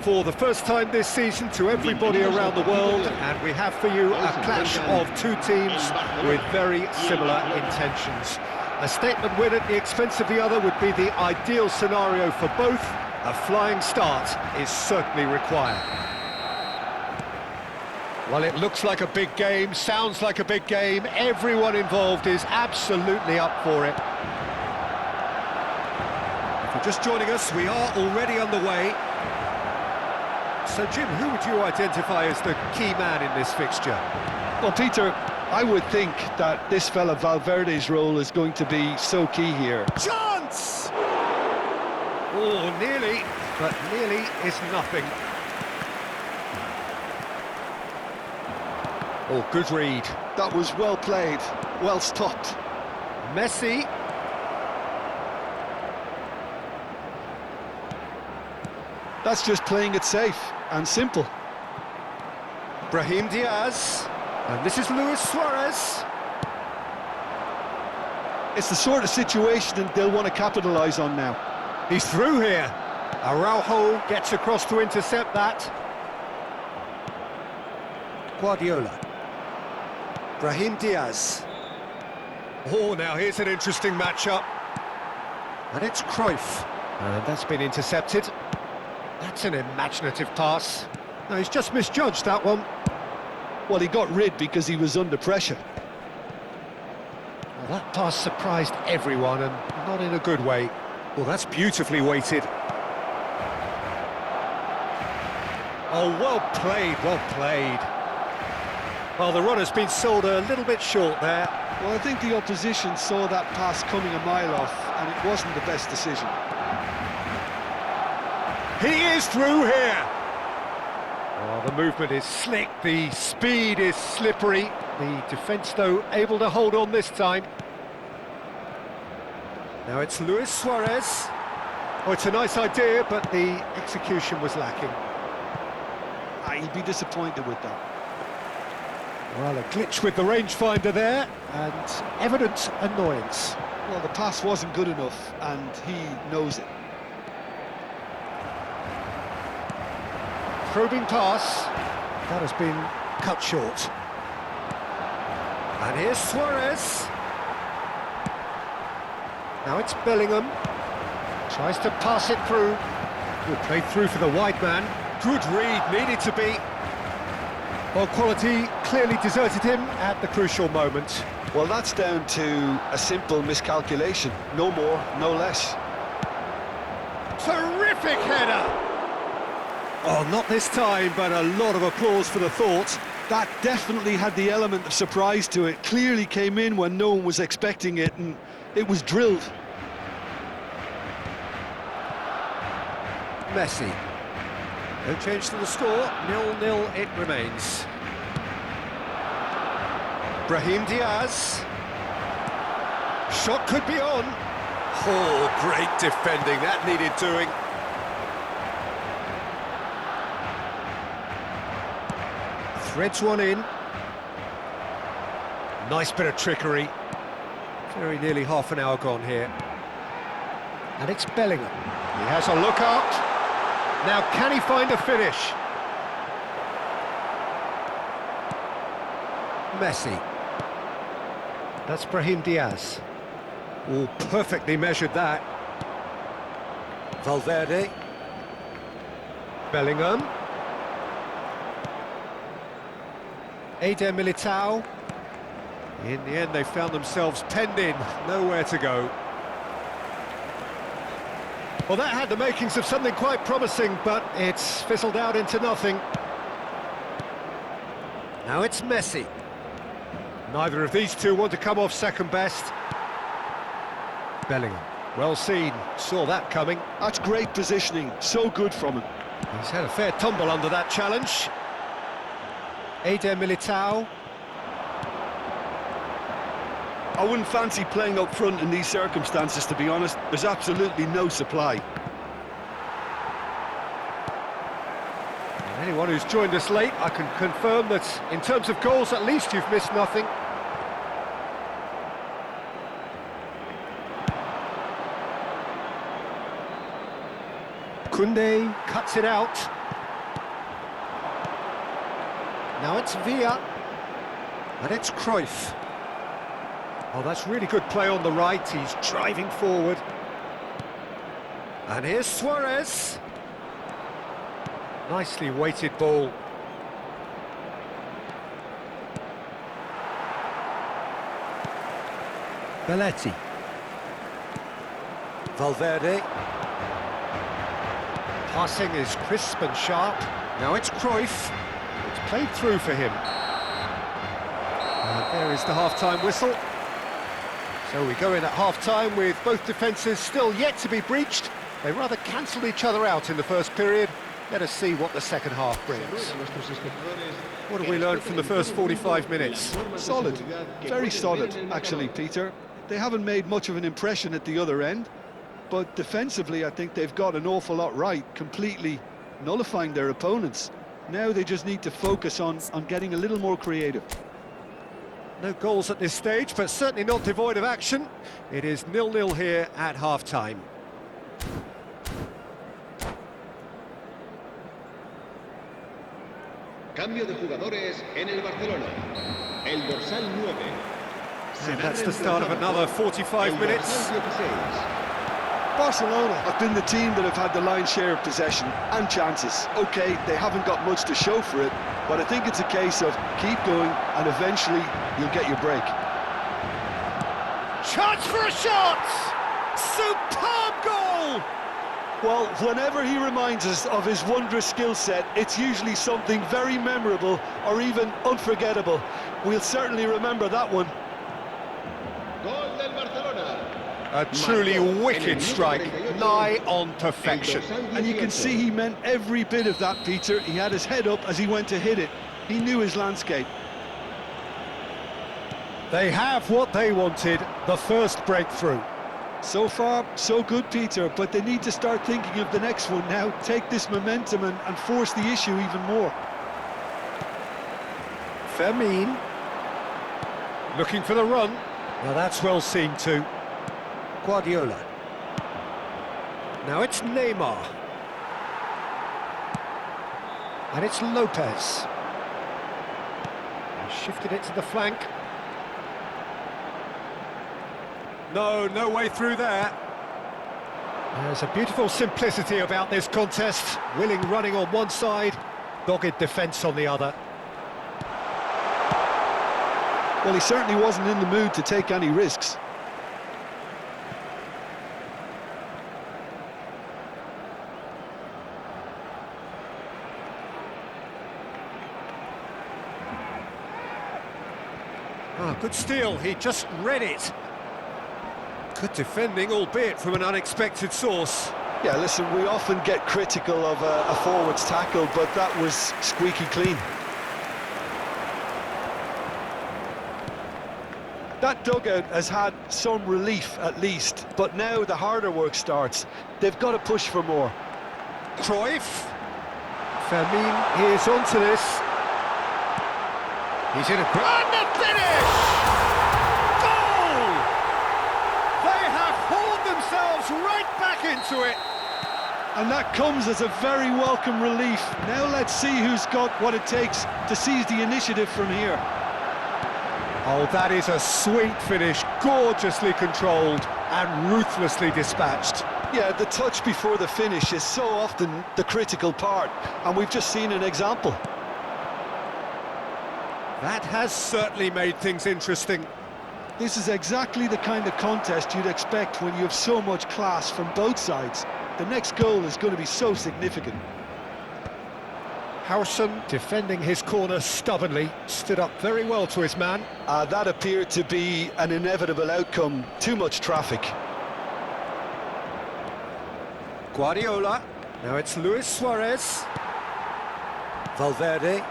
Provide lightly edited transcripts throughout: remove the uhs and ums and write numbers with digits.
for the first time this season to everybody around the world, and we have for you a clash of two teams with very similar intentions. A statement win at the expense of the other would be the ideal scenario for both. A flying start is certainly required. Well, it looks like a big game, sounds like a big game. Everyone involved is absolutely up for it. If you're just joining us, we are already underway. So, Jim, who would you identify as the key man in this fixture? Well, Peter, I would think that this fella Valverde's role is going to be so key here. Chance! Oh, nearly, but nearly is nothing. Oh, good read. That was well played, well stopped. Messi. That's just playing it safe and simple. Brahim Diaz. And this is Luis Suarez. It's the sort of situation that they'll want to capitalise on now. He's through here. Araujo gets across to intercept that. Guardiola. Brahim Diaz. Oh, now here's an interesting matchup. And it's Cruyff. And that's been intercepted. That's an imaginative pass. No, he's just misjudged that one. Well, he got rid because he was under pressure. Well, that pass surprised everyone, and not in a good way. Well, that's beautifully weighted. Oh, well played, well played. Well, the runner's been sold a little bit short there. Well, I think the opposition saw that pass coming a mile off, and it wasn't the best decision. He is through here! Oh, the movement is slick, the speed is slippery. The defence, though, able to hold on this time. Now it's Luis Suarez. Oh, it's a nice idea, but the execution was lacking. He'd be disappointed with that. Well, a glitch with the rangefinder there, and evident annoyance. Well, the pass wasn't good enough, and he knows it. Probing pass. That has been cut short. And here's Suarez. Now it's Bellingham. Tries to pass it through. Good play through for the wide man. Good read, needed to be. Well, quality clearly deserted him at the crucial moment. Well, that's down to a simple miscalculation. No more, no less. Terrific header! Oh, not this time, but a lot of applause for the thought. That definitely had the element of surprise to it. Clearly came in when no one was expecting it, and it was drilled. Messi. No change to the score, 0-0 it remains. Brahim Diaz. Shot could be on. Oh, great defending, that needed doing. Threads one in. Nice bit of trickery. Very nearly half an hour gone here. And it's Bellingham. He has a look out. Now, can he find a finish? Messi. That's Brahim Diaz. Oh, perfectly measured that. Valverde. Bellingham. Eder Militao. In the end, they found themselves penned in, nowhere to go. Well, that had the makings of something quite promising, but it's fizzled out into nothing. Now it's Messi. Neither of these two want to come off second best. Bellingham, well seen, saw that coming. That's great positioning, so good from him. He's had a fair tumble under that challenge. Eder Militao. I wouldn't fancy playing up front in these circumstances, to be honest. There's absolutely no supply. And anyone who's joined us late, I can confirm that in terms of goals, at least you've missed nothing. Koundé cuts it out. Now it's Villa. And it's Cruyff. Oh, that's really good play on the right. He's driving forward. And here's Suarez. Nicely weighted ball. Belletti. Valverde. Passing is crisp and sharp. Now it's Cruyff. It's played through for him. And there is the half-time whistle. So we go in at half-time with both defences still yet to be breached. They rather cancelled each other out in the first period. Let us see what the second half brings. What have we learned from the first 45 minutes? Solid, very solid, actually, Peter. They haven't made much of an impression at the other end, but defensively I think they've got an awful lot right, completely nullifying their opponents. Now they just need to focus on getting a little more creative. No goals at this stage, but certainly not devoid of action. It is 0-0 here at half-time. Cambio de jugadores en el Barcelona. El dorsal 9. And that's the start of another 45 minutes. Barcelona have been the team that have had the lion's share of possession and chances. Okay, they haven't got much to show for it, but I think it's a case of keep going and eventually you'll get your break. Chance for a shot! Superb goal! Well, whenever he reminds us of his wondrous skill set, it's usually something very memorable or even unforgettable. We'll certainly remember that one. Gol del Barcelona. A truly wicked strike, nigh on perfection. And you can see he meant every bit of that, Peter. He had his head up as he went to hit it. He knew his landscape. They have what they wanted, the first breakthrough. So far, so good, Peter, but they need to start thinking of the next one now. Take this momentum and force the issue even more. Fermin. Looking for the run. Now that's well seen too. Guardiola. Now it's Neymar. And it's Lopez. He shifted it to the flank. No way through there. There's a beautiful simplicity about this contest. Willing running on one side, dogged defence on the other. Well, he certainly wasn't in the mood to take any risks. Oh, good steal, he just read it. Good defending, albeit from an unexpected source. Yeah, listen, we often get critical of a forward's tackle, but that was squeaky clean. That dugout has had some relief, at least, but now the harder work starts. They've got to push for more. Cruyff. Fermin is onto this. He's in a... And the finish! Goal! They have hauled themselves right back into it. And that comes as a very welcome relief. Now let's see who's got what it takes to seize the initiative from here. Oh, that is a sweet finish, gorgeously controlled and ruthlessly dispatched. Yeah, the touch before the finish is so often the critical part, and we've just seen an example. That has certainly made things interesting. This is exactly the kind of contest you'd expect when you have so much class from both sides. The next goal is going to be so significant. Howson, defending his corner stubbornly, stood up very well to his man. That appeared to be an inevitable outcome. Too much traffic. Guardiola. Now it's Luis Suarez. Valverde.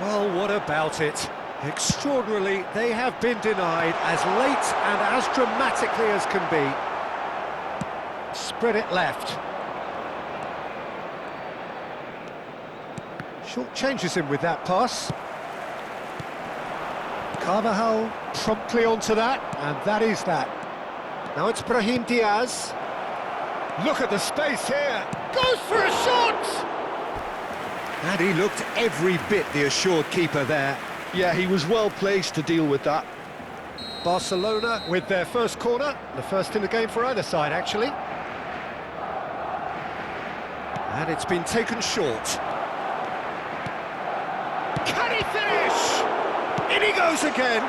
Well, what about it? Extraordinarily, they have been denied as late and as dramatically as can be. Spread it left. Short changes him with that pass. Carvajal promptly onto that, and that is that. Now it's Brahim Diaz. Look at the space here. Goes for a shot! And he looked every bit the assured keeper there. Yeah, he was well placed to deal with that. Barcelona with their first corner, the first in the game for either side, actually. And it's been taken short. Can he finish? In he goes again.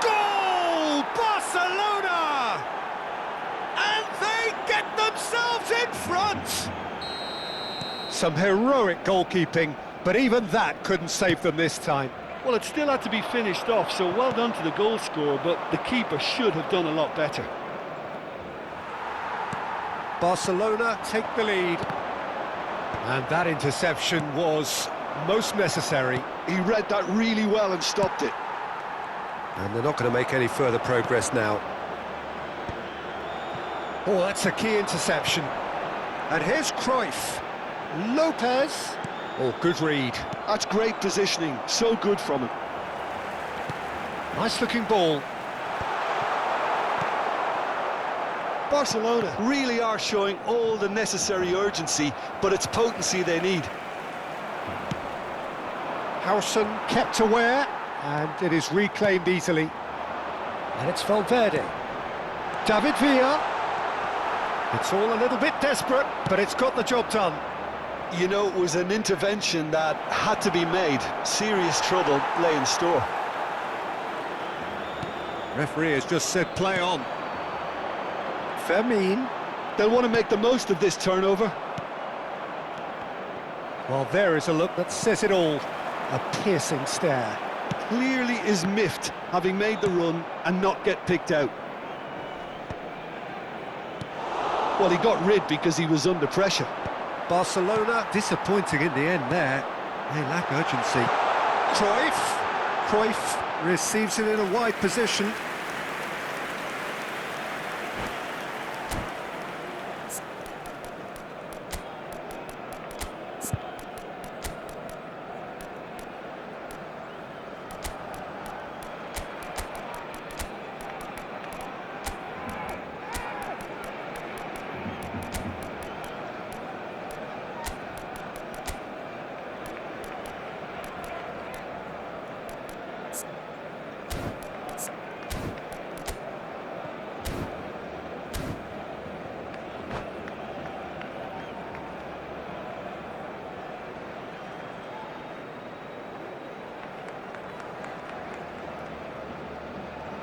Goal! Barcelona! And they get themselves in front! Some heroic goalkeeping, but even that couldn't save them this time. Well, it still had to be finished off, so well done to the goal scorer, but the keeper should have done a lot better. Barcelona take the lead. And that interception was most necessary. He read that really well and stopped it. And they're not going to make any further progress now. Oh, that's a key interception. And here's Cruyff. Lopez. Oh, good read. That's great positioning, so good from him. Nice-looking ball. Barcelona really are showing all the necessary urgency, but it's potency they need. Howson kept aware, and it is reclaimed easily. And it's Valverde. David Villa. It's all a little bit desperate, but it's got the job done. You know, it was an intervention that had to be made. Serious trouble lay in store. Referee has just said play on. Fermin. They'll want to make the most of this turnover. Well, there is a look that says it all. A piercing stare. Clearly is miffed, having made the run and not get picked out. Well, he got rid because he was under pressure. Barcelona disappointing in the end there. They lack urgency. Cruyff receives it in a wide position.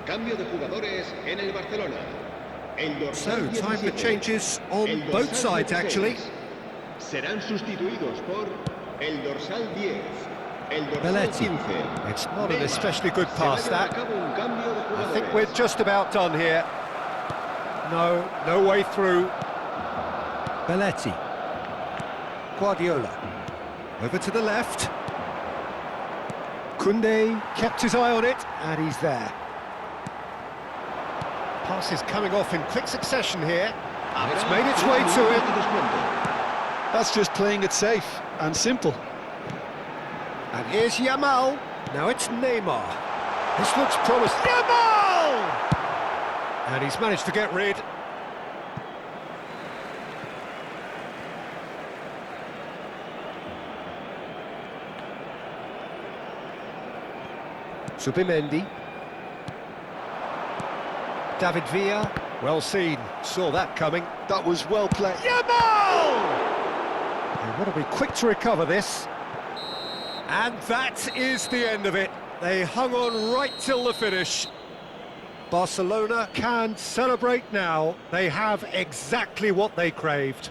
Cambio de jugadores en el Barcelona. So, time for changes on both sides, actually. Serán sustituidos por el dorsal 10, el dorsal Belletti. 15. It's not an especially good pass, Se va a llevar that. a cabo un cambio de I think jugadores. we're just about done here. No way through. Belletti. Guardiola. Over to the left. Koundé kept his eye on it, and he's there. Pass is coming off in quick succession here. And it's made its way to him. That's just playing it safe and simple. And here's Yamal. Now it's Neymar. This looks promising. Yamal! And he's managed to get rid. Zubimendi. David Villa, well seen, saw that coming. That was well played. Yamal! They want to be quick to recover this. And that is the end of it. They hung on right till the finish. Barcelona can celebrate now. They have exactly what they craved.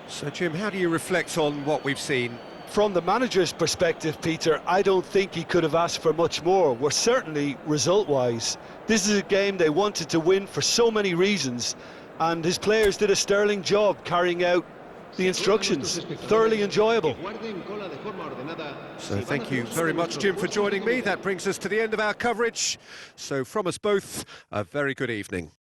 So, Jim, how do you reflect on what we've seen? From the manager's perspective, Peter, I don't think he could have asked for much more. Well, certainly result-wise. This is a game they wanted to win for so many reasons, and his players did a sterling job carrying out the instructions. Thoroughly enjoyable. So thank you very much, Jim, for joining me. That brings us to the end of our coverage. So from us both, a very good evening.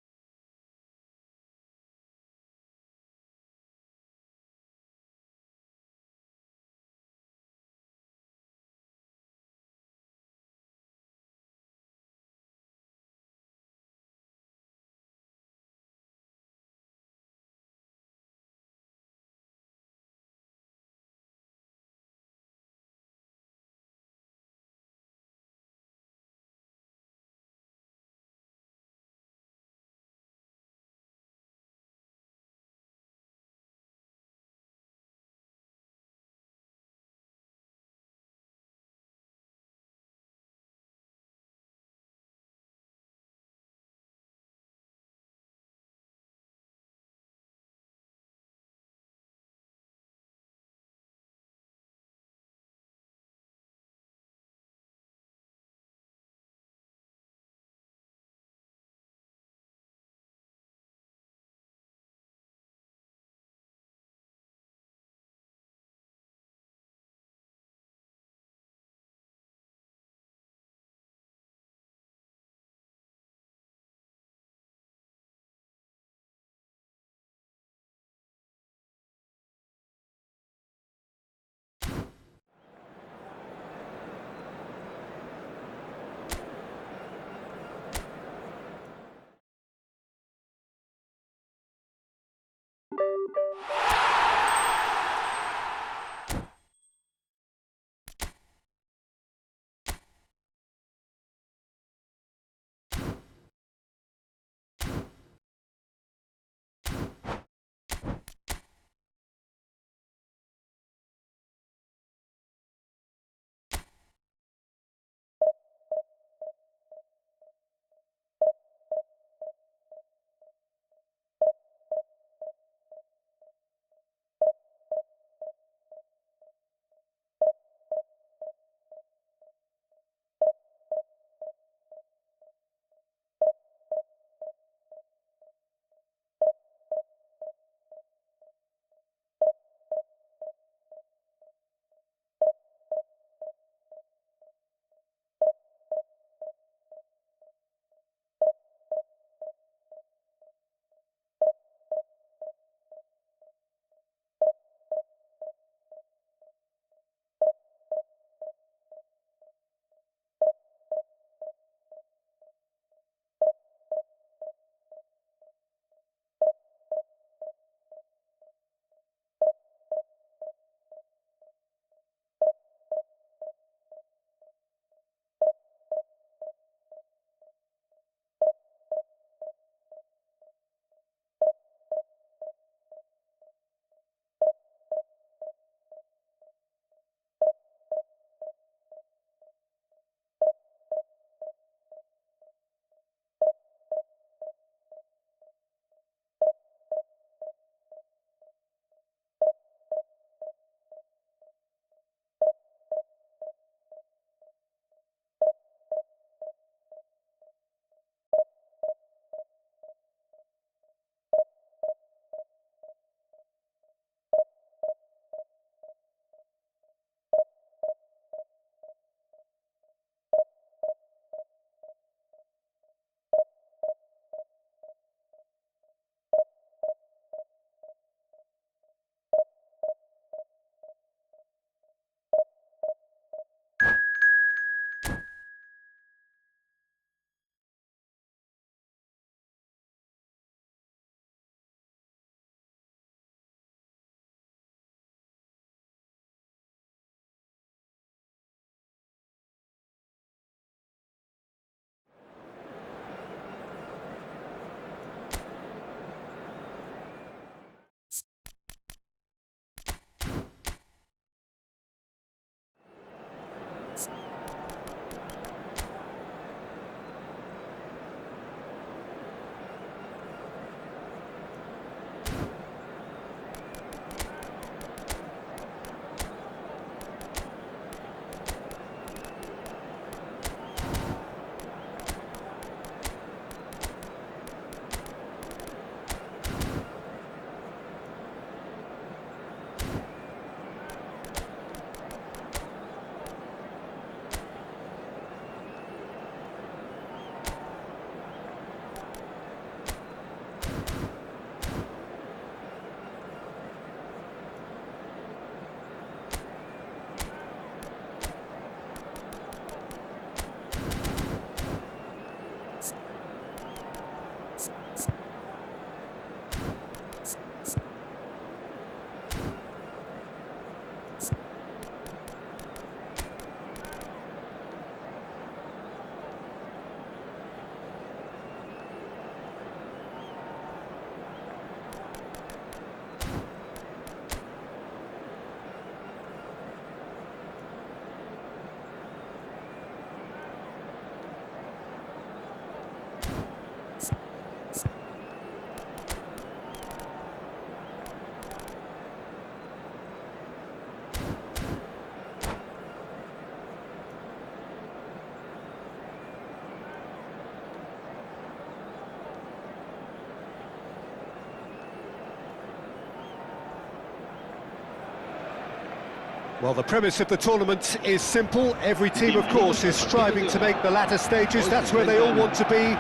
Well, the premise of the tournament is simple. Every team, of course, is striving to make the latter stages. That's where they all want to be.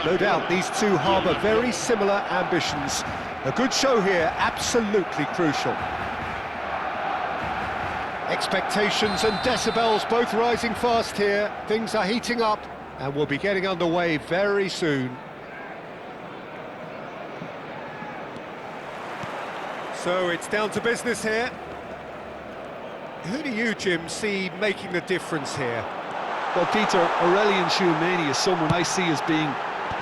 No doubt these two harbour very similar ambitions. A good show here, absolutely crucial. Expectations and decibels both rising fast here. Things are heating up and we'll be getting underway very soon. So it's down to business here. Who do you, Jim, see making the difference here? Well, Peter, Aurelien Tchouameni is someone I see as being...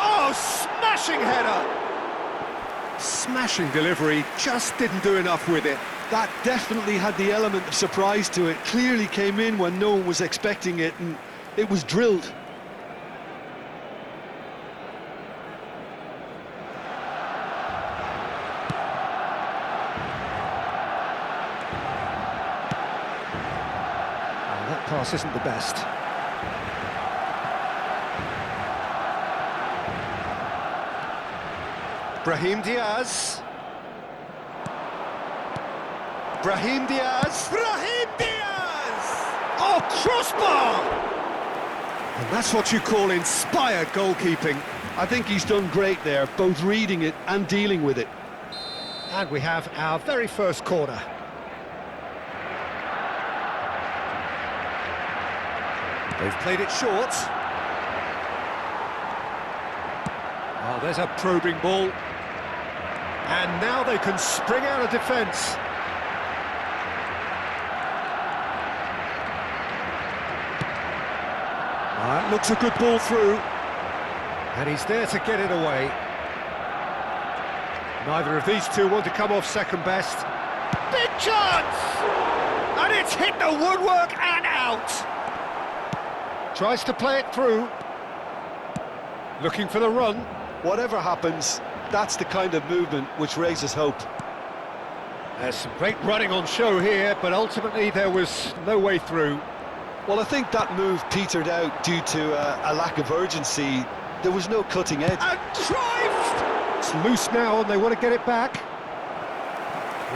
Oh, smashing header! Smashing delivery, just didn't do enough with it. That definitely had the element of surprise to it. Clearly came in when no one was expecting it, and it was drilled. That pass isn't the best. Brahim Diaz. Brahim Diaz. Brahim Diaz! Oh, crossbar! And that's what you call inspired goalkeeping. I think he's done great there, both reading it and dealing with it. And we have our very first corner. They've played it short. Oh, there's a probing ball. And now they can spring out of defence. It looks a good ball through. And he's there to get it away. Neither of these two want to come off second best. Big chance! And it's hit the woodwork and out. Tries to play it through. Looking for the run. Whatever happens, that's the kind of movement which raises hope. There's some great running on show here, but ultimately there was no way through. Well, I think that move petered out due to a lack of urgency. There was no cutting edge. And drive! It's loose now and they want to get it back.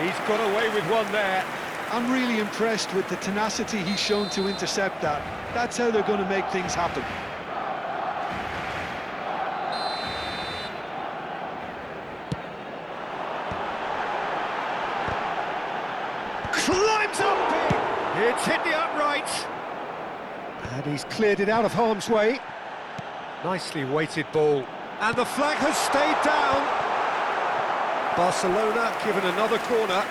He's got away with one there. I'm really impressed with the tenacity he's shown to intercept that. That's how they're going to make things happen. Climbs up big. It's hit the upright. And he's cleared it out of harm's way. Nicely weighted ball. And the flag has stayed down. Barcelona given another corner.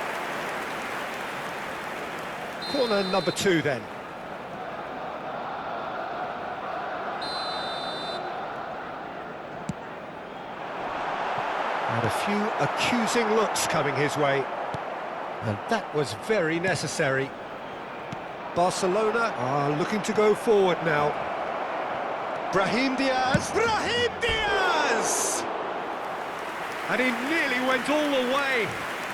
Corner number 2 then. And a few accusing looks coming his way. And that was very necessary. Barcelona are looking to go forward now. Brahim Diaz. Brahim Diaz! And he nearly went all the way.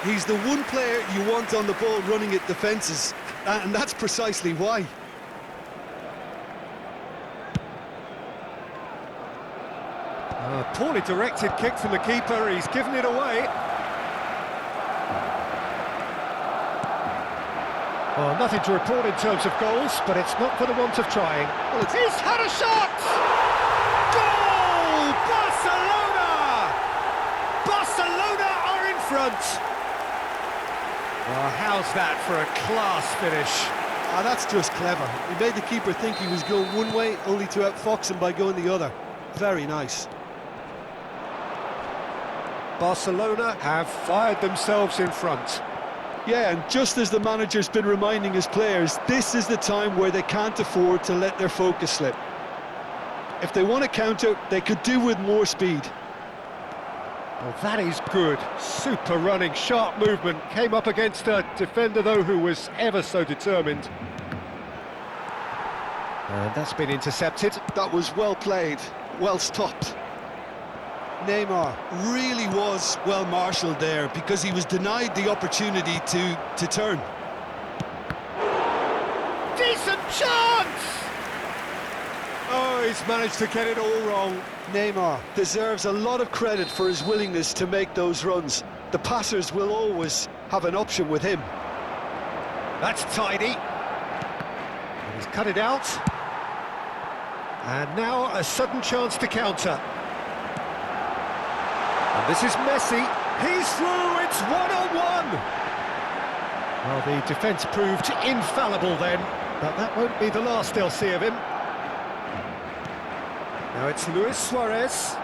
He's the one player you want on the ball running at defences, and that's precisely why. Poorly directed kick from the keeper, he's given it away. Well, nothing to report in terms of goals, but it's not for the want of trying. Well, he's had a shot! Goal! Barcelona! Barcelona are in front! Well, how's that for a class finish? That's just clever. He made the keeper think he was going one way, only to outfox him by going the other. Very nice. Barcelona have fired themselves in front. Yeah, and just as the manager's been reminding his players, this is the time where they can't afford to let their focus slip. If they want to counter, they could do with more speed. Well, that is good. Super running, sharp movement. Came up against a defender, though, who was ever so determined. And that's been intercepted. That was well played, well stopped. Neymar really was well marshalled there because he was denied the opportunity to turn. Decent chance! Oh, he's managed to get it all wrong. Neymar deserves a lot of credit for his willingness to make those runs. The passers will always have an option with him. That's tidy. And he's cut it out. And now a sudden chance to counter. And this is Messi. He's through, it's 1-on-1. Well, the defence proved infallible then, but that won't be the last they'll see of him. Now it's Luis Suarez.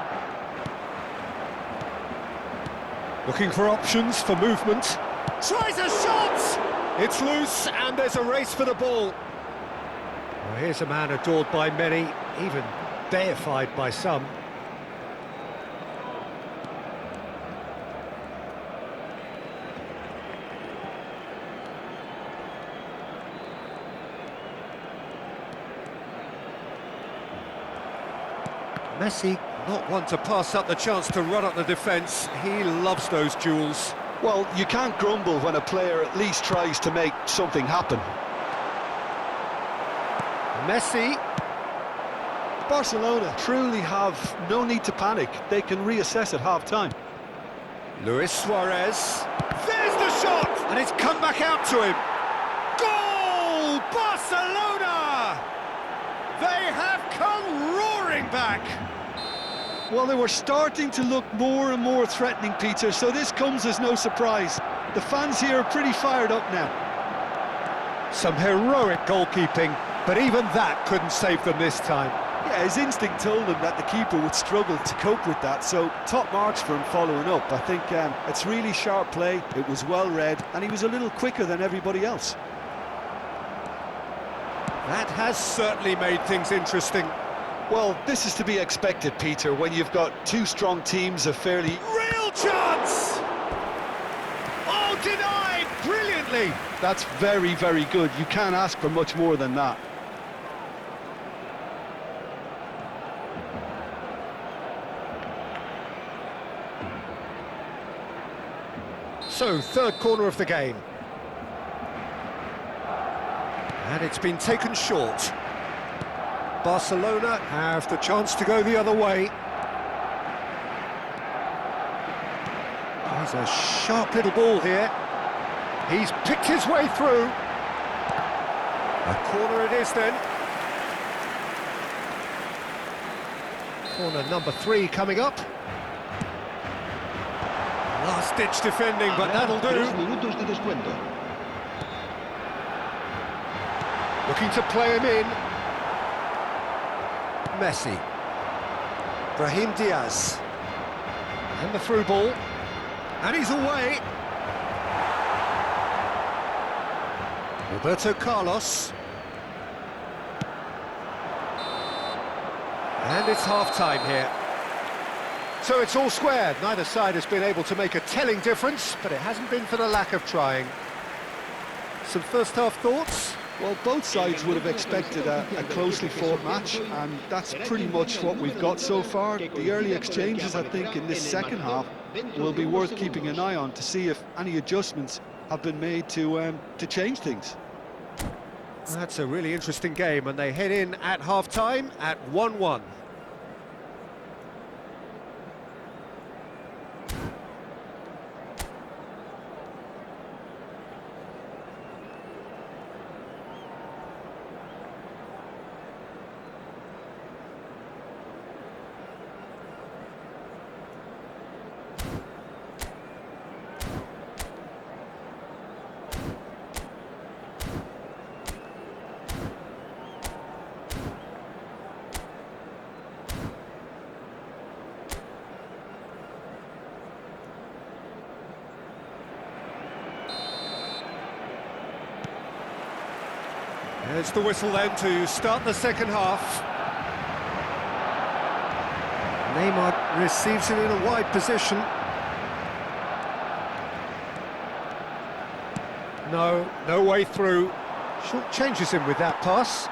Looking for options for movement. Tries a shot! It's loose, and there's a race for the ball. Well, here's a man adored by many, even deified by some. Messi, not one to pass up the chance to run up the defence. He loves those duels. Well, you can't grumble when a player at least tries to make something happen. Messi. Barcelona truly have no need to panic. They can reassess at half-time. Luis Suarez. There's the shot! And it's come back out to him. Goal! Barcelona! They have come roaring back. Well, they were starting to look more and more threatening, Peter, so this comes as no surprise. The fans here are pretty fired up now. Some heroic goalkeeping, but even that couldn't save them this time. Yeah, his instinct told him that the keeper would struggle to cope with that, so top marks for him following up. I think it's really sharp play, it was well read, and he was a little quicker than everybody else. That has certainly made things interesting. Well, this is to be expected, Peter, when you've got two strong teams of fairly... Real chance! Oh, denied brilliantly! That's very, very good. You can't ask for much more than that. So, third corner of the game. And it's been taken short. Barcelona have the chance to go the other way. There's a sharp little ball here. He's picked his way through. A corner it is then. Corner number 3 coming up. Last-ditch defending, but that'll do. 3 minutos de descuento. Looking to play him in. Messi. Brahim Diaz. And the through ball. And he's away. Roberto Carlos. And it's half-time here. So it's all squared. Neither side has been able to make a telling difference, but it hasn't been for the lack of trying. Some first-half thoughts? Well, both sides would have expected a closely fought match, and that's pretty much what we've got so far. The early exchanges, I think, in this second half will be worth keeping an eye on to see if any adjustments have been made to change things. That's a really interesting game, and they head in at half-time at 1-1. There's the whistle then to start the second half. Neymar receives it in a wide position. No way through. Short changes him with that pass.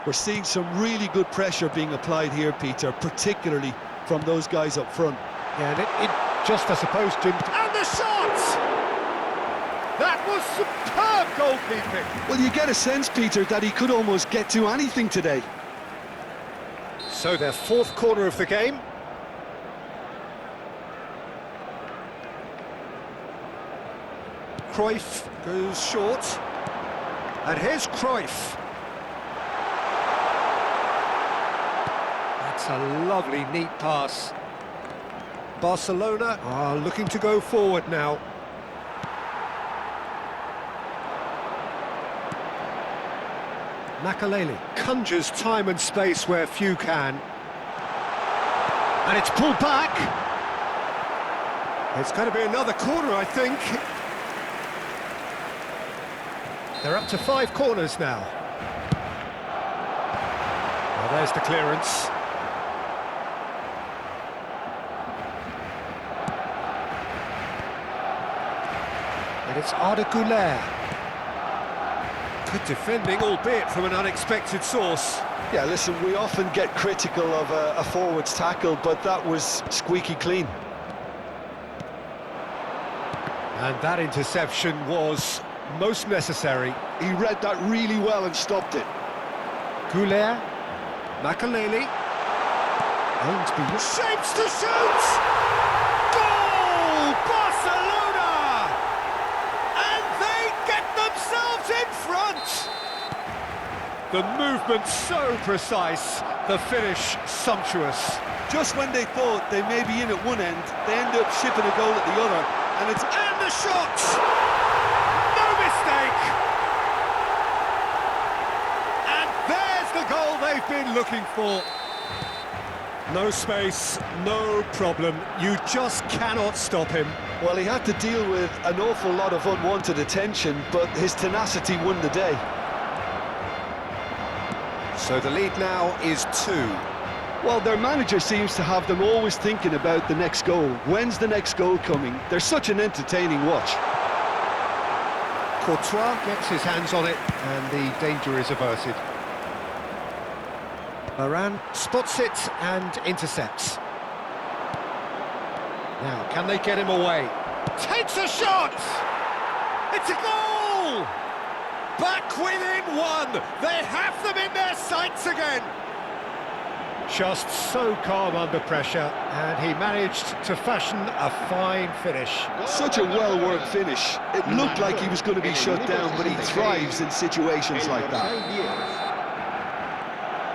We're seeing some really good pressure being applied here, Peter, particularly from those guys up front. Yeah, and it just, I suppose, Jim... And the shot! That was superb goalkeeping! Well, you get a sense, Peter, that he could almost get to anything today. So their fourth corner of the game. Cruyff goes short. And here's Cruyff. That's a lovely, neat pass. Barcelona are looking to go forward now. Makaleli conjures time and space where few can. And it's pulled back. It's going to be another corner, I think. They're up to 5 corners now. Well, there's the clearance. And it's Arda Güler. Good defending, albeit from an unexpected source. Yeah, listen, we often get critical of a forward's tackle, but that was squeaky clean. And that interception was most necessary. He read that really well and stopped it. Güler, Makaleli, aims beyond, shapes to shoot! Goal! Barcelona! And they get themselves in front! The movement so precise, the finish sumptuous. Just when they thought they may be in at one end, they end up shipping a goal at the other, and it's... And the shot! No mistake! And there's the goal they've been looking for. No space, no problem. You just cannot stop him. Well, he had to deal with an awful lot of unwanted attention, but his tenacity won the day. So the lead now is 2. Well, their manager seems to have them always thinking about the next goal. When's the next goal coming? They're such an entertaining watch. Courtois gets his hands on it, and the danger is averted. Varane spots it and intercepts. Now, can they get him away? Takes a shot! It's a goal! Back within 1! They have them in their sights again! Just so calm under pressure, and he managed to fashion a fine finish. Such a well-worked finish. It looked like he was going to be shut down, but he thrives in situations like that.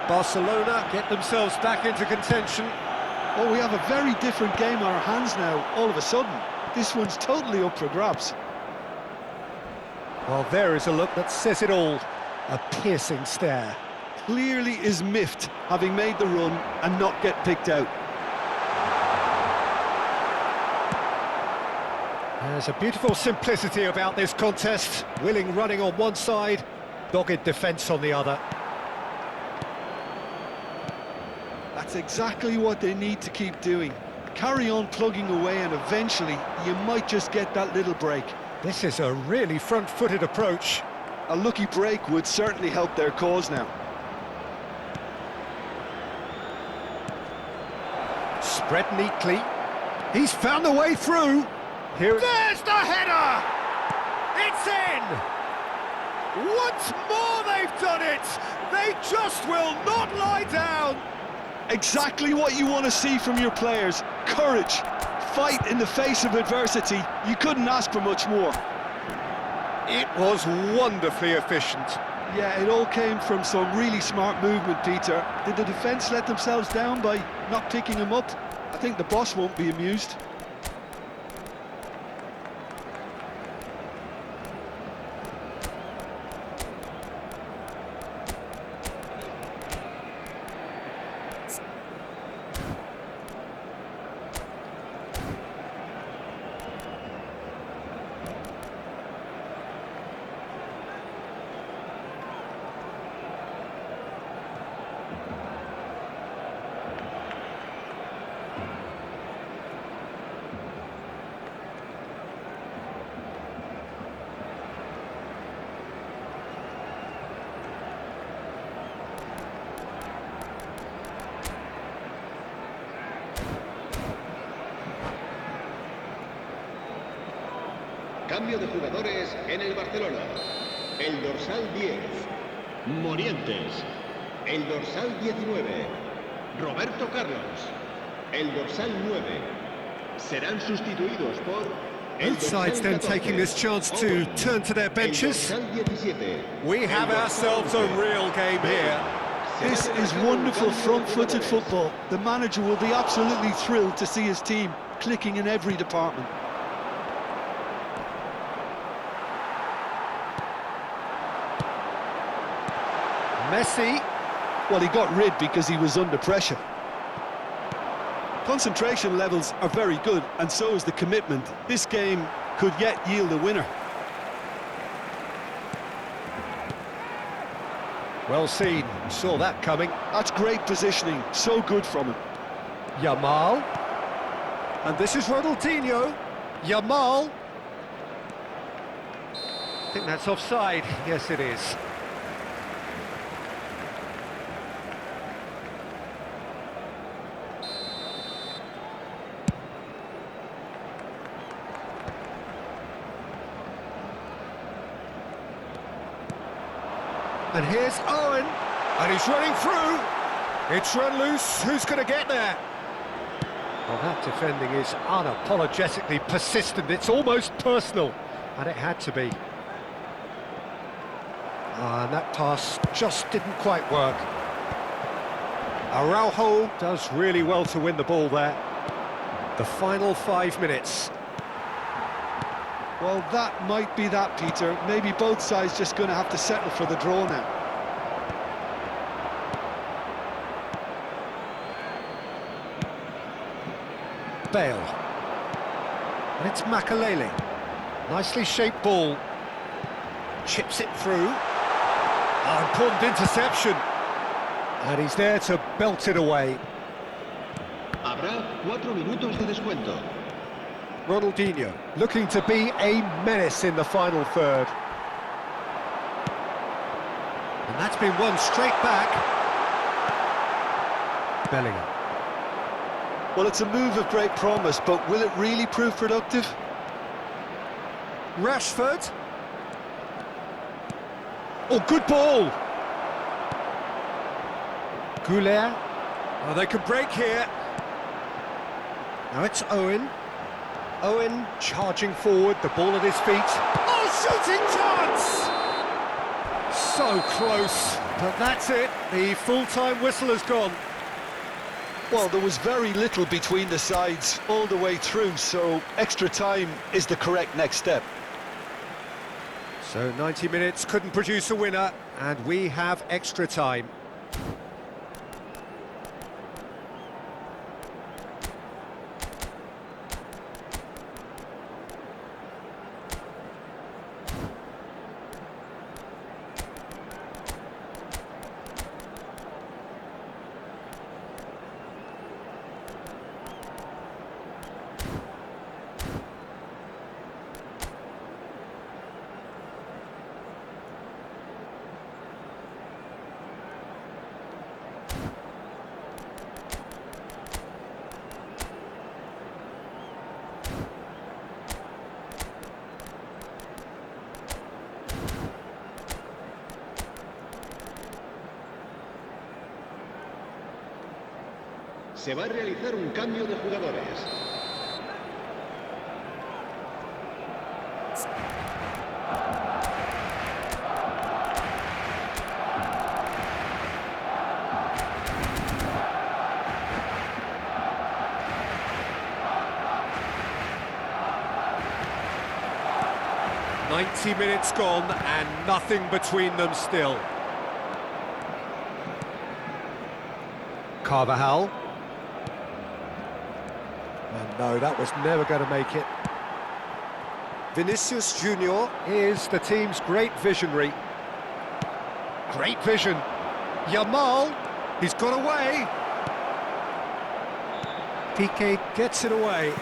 Barcelona get themselves back into contention. Oh, we have a very different game on our hands now, all of a sudden. This one's totally up for grabs. Well, there is a look that says it all. A piercing stare. Clearly is miffed, having made the run and not get picked out. There's a beautiful simplicity about this contest. Willing running on one side, dogged defence on the other. That's exactly what they need to keep doing. Carry on plugging away and eventually you might just get that little break. This is a really front-footed approach. A lucky break would certainly help their cause now. Spread neatly. He's found the way through. There's the header! It's in! Once more they've done it! They just will not lie down! Exactly what you want to see from your players. Courage, fight in the face of adversity. You couldn't ask for much more. It was wonderfully efficient. Yeah, it all came from some really smart movement, Peter. Did the defence let themselves down by not picking him up? I think the boss won't be amused. Cambio de jugadores en el Barcelona. El dorsal 10, Morientes. El dorsal 19, Roberto Carlos. El dorsal 9. Serán sustituidos por... Both sides then taking this chance to turn to their benches. We have ourselves a real game here. This is wonderful front-footed football. The manager will be absolutely thrilled to see his team clicking in every department. Messi. Well, he got rid because he was under pressure. Concentration levels are very good, and so is the commitment. This game could yet yield a winner. Well seen, saw that coming. That's great positioning, so good from him. Yamal. And this is Ronaldinho. Yamal. I think that's offside. Yes, it is. And here's Owen, and he's running through. It's run loose. Who's going to get there? Well, that defending is unapologetically persistent. It's almost personal, and it had to be. And that pass just didn't quite work. Araujo does really well to win the ball there. The final 5 minutes. Well, that might be that, Peter. Maybe both sides just going to have to settle for the draw now. Bale. And it's Makalele. Nicely shaped ball. Chips it through. Oh, important interception. And he's there to belt it away. Habrá 4 minutos de descuento. Ronaldinho looking to be a menace in the final third. And that's been won straight back. Bellingham. Well, it's a move of great promise, but will it really prove productive? Rashford. Oh, good ball. Goulet. Oh, they can break here. Now it's Owen. Owen charging forward, the ball at his feet. Oh, shooting chance! So close, but that's it. The full-time whistle has gone. Well, there was very little between the sides all the way through, so extra time is the correct next step. So 90 minutes couldn't produce a winner, and we have extra time. Se va a realizar un cambio de jugadores. "90 minutes gone and nothing between them still." Carvajal. And no, that was never going to make it. Vinicius Junior is the team's great visionary. Great vision. Yamal, he's got away. Piqué gets it away.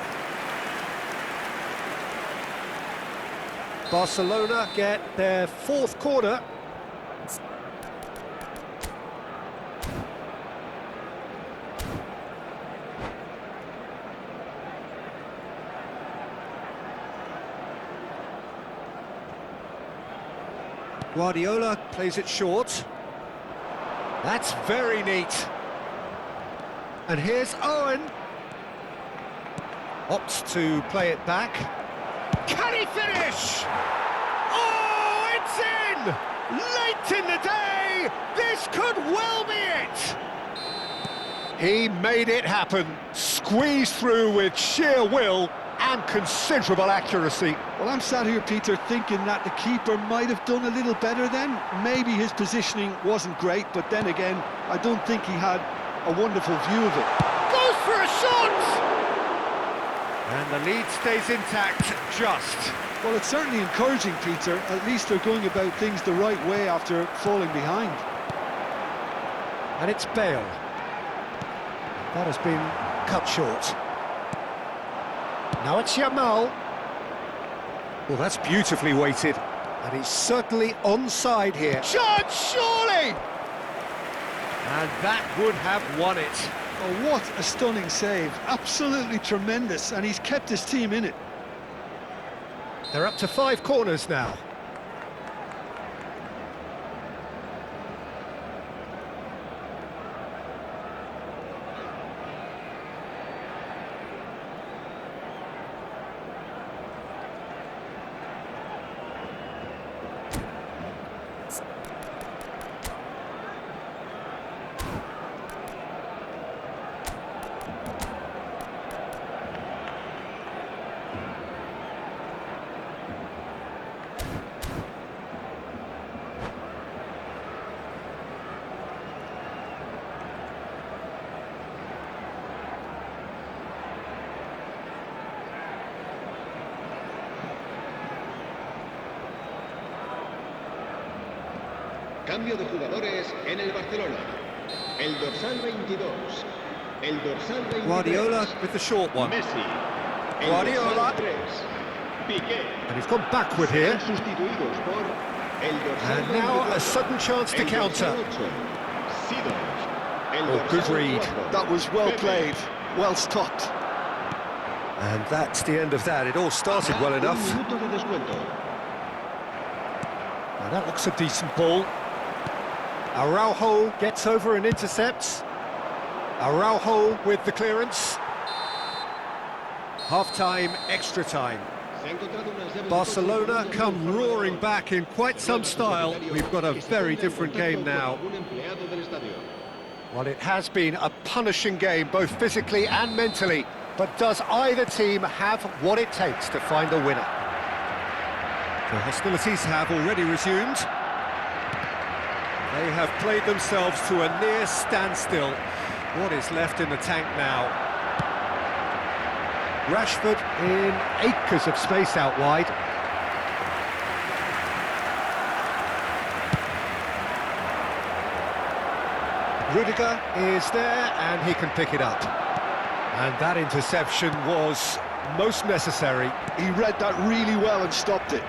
Barcelona get their fourth corner. Guardiola plays it short. That's very neat. And here's Owen. Opts to play it back. Can he finish? Oh, it's in! Late in the day! This could well be it! He made it happen. Squeezed through with sheer will and considerable accuracy. Well, I'm sat here, Peter, thinking that the keeper might have done a little better then. Maybe his positioning wasn't great, but then again, I don't think he had a wonderful view of it. Goes for a shot! And the lead stays intact, just. Well, it's certainly encouraging, Peter. At least they're going about things the right way after falling behind. And it's Bale. That has been cut short. Now it's Yamal. Well, that's beautifully weighted. And he's certainly onside here. Shot, surely! And that would have won it. Oh, what a stunning save. Absolutely tremendous, and he's kept his team in it. They're up to 5 corners now. Cambio de jugadores en el Barcelona. El dorsal 22. El dorsal 23. Guardiola with the short one. Messi. El Guardiola. dorsal 3. Piqué. And he's gone backward here. Serán sustituidos por el dorsal And now 24. a sudden chance to El counter. dorsal 8. Sidorf. El Oh, good dorsal read. 4. That was well Pepe. played, well stopped. And that's the end of that. It all started well Habrá enough. un minuto de descuento. Now that looks a decent ball. Araujo gets over and intercepts. Araujo with the clearance. Half-time, extra time. Se ha encontrado unas llaves de Barcelona coche come con un roaring jugador. back in quite some style. We've got a Que se very ponga en different contacto game con now. algún empleado del estadio. Well, it has been a punishing game, both physically and mentally. But does either team have what it takes to find a winner? The hostilities have already resumed. They have played themselves to a near standstill. What is left in the tank now? Rashford in acres of space out wide. Rudiger is there and he can pick it up. And that interception was most necessary. He read that really well and stopped it.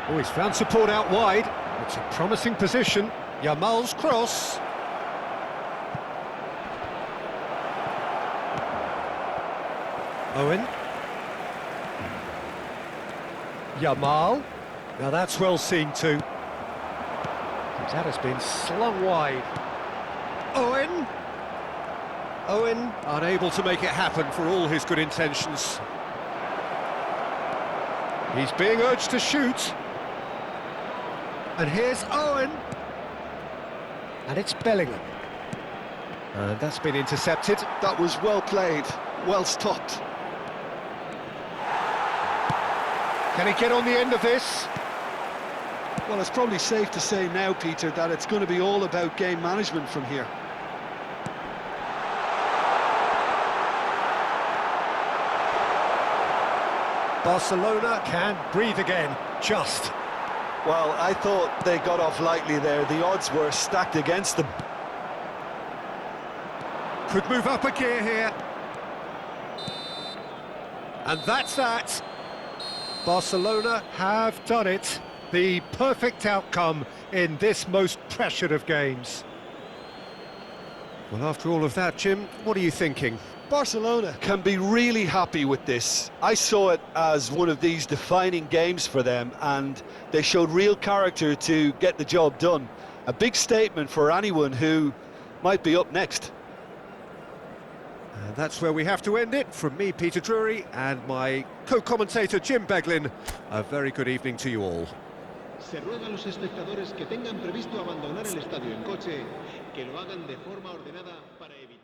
Oh, he's found support out wide. It's a promising position. Yamal's cross. Owen. Yamal. Now that's well seen too. That has been slung wide. Owen. Owen unable to make it happen for all his good intentions. He's being urged to shoot. And here's Owen. And it's Bellingham. And that's been intercepted. That was well played, well stopped. Can he get on the end of this? Well, it's probably safe to say now, Peter, that it's going to be all about game management from here. Barcelona can breathe again, just. Well, I thought they got off lightly there. The odds were stacked against them. Could move up a gear here. And that's that. Barcelona have done it. The perfect outcome in this most pressured of games. Well, after all of that, Jim, what are you thinking? Barcelona can be really happy with this. I saw it as one of these defining games for them, and they showed real character to get the job done. A big statement for anyone who might be up next. And that's where we have to end it. From me, Peter Drury, and my co-commentator, Jim Beglin, a very good evening to you all. Se ruega a los espectadores que tengan previsto abandonar el estadio en coche, que lo hagan de forma ordenada para evitar...